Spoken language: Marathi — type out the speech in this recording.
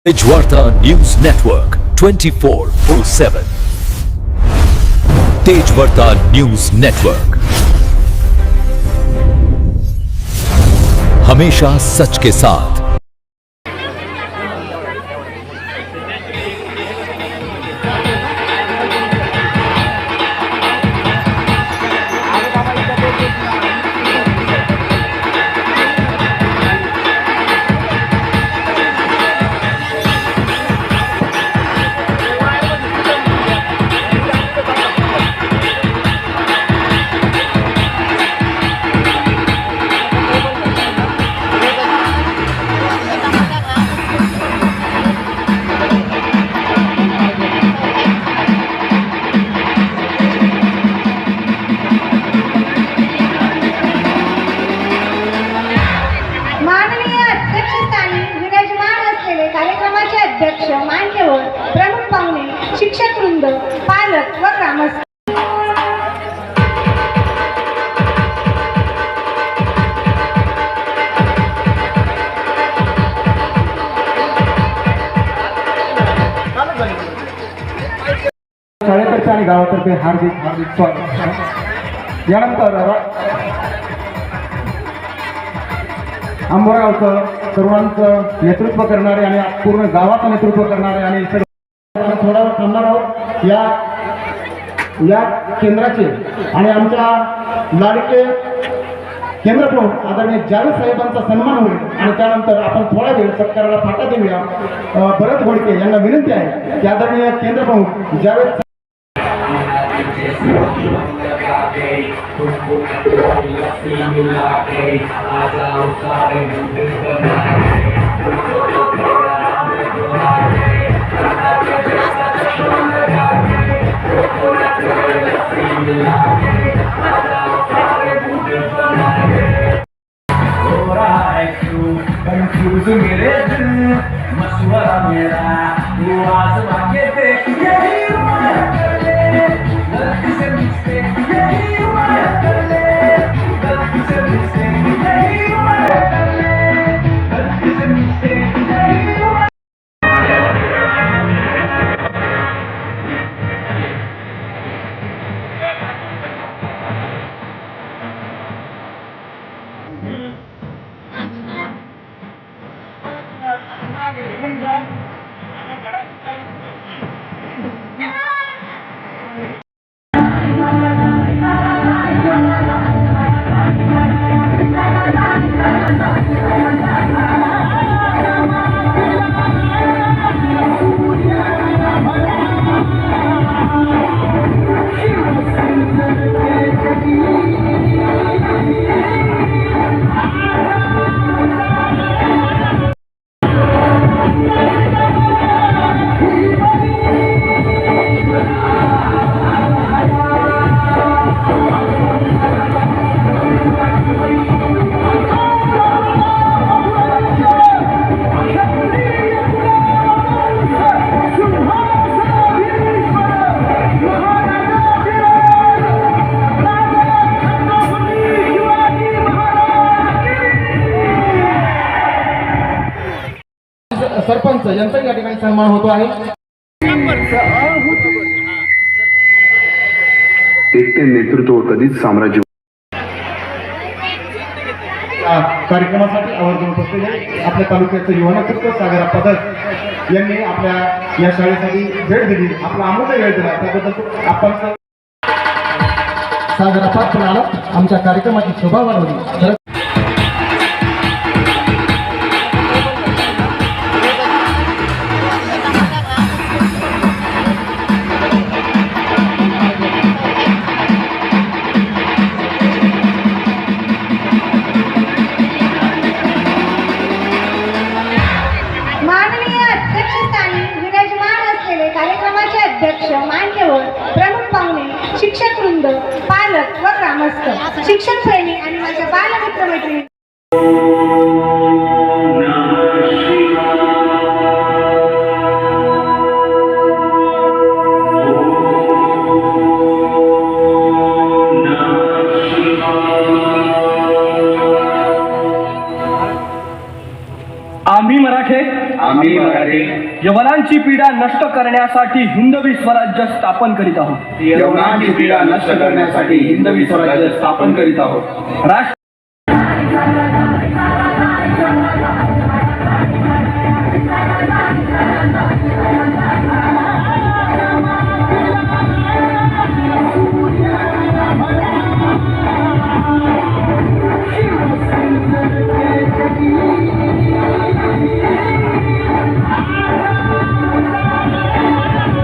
Tejvarta news network 24/7 Tejvarta news network हमेशा सच के साथ। कार्यक्रमाचे अध्यक्ष मान्यवर प्रमुख पाहुणे शिक्षक वृंद पालक व ग्रामस्थ शाळेतर्फे आणि गावातर्फे हार्दिक स्वागत। यानंतर आंबोरागावचं तरुणांचं नेतृत्व करणारे आणि पूर्ण गावाचं नेतृत्व करणारे आणि थोडा वेळ थांबणार आहोत या केंद्राचे आणि आमच्या लाडके केंद्रप्रमुख आदरणीय जावेद साहेबांचा सन्मान होईल आणि त्यानंतर आपण थोडा वेळ सत्काराला फाटा देऊया। भरत घोडके यांना विनंती आहे की आदरणीय केंद्रप्रमुख जावेद कंफ्यूज मेरे दिल मशवरा मेरा वो आसमां के पे यही हुआ कर ले गलती से मुझसे यही हुआ कर ले गलती से मुझसे यही हुआ कर ले गलती से मुझसे यही हुआ। सरपंच यांचा या ठिकाणी सन्मान होतो आहे। एकटे नेतृत्व कधीच साम्राज्य कार्यक्रमासाठी आवर्जून उपस्थित आपल्या तालुक्याचं युवा नेतृत्व सागर पदक यांनी आपल्या या शाळेसाठी भेट दिली, आपला अमूल्य वेळ दिला, त्याबद्दल आपण सागर पण आला, आमच्या कार्यक्रमाची शोभा वाढवली। कार्यक्रमाचे अध्यक्ष मान्यवर प्रमुख पाहुणे शिक्षक वृंद पालक व ग्रामस्थ शिक्षक प्रेमी आणि माझ्या बालमित्र मैत्रिणी आम्ही मराठे यवनांची पीडा नष्ट करण्यासाठी हिंदवी स्वराज्य स्थापन करीत आहोत. यवनांची पीडा नष्ट करण्यासाठी हिंदवी स्वराज्य स्थापन करीत आहोत. राष्ट्र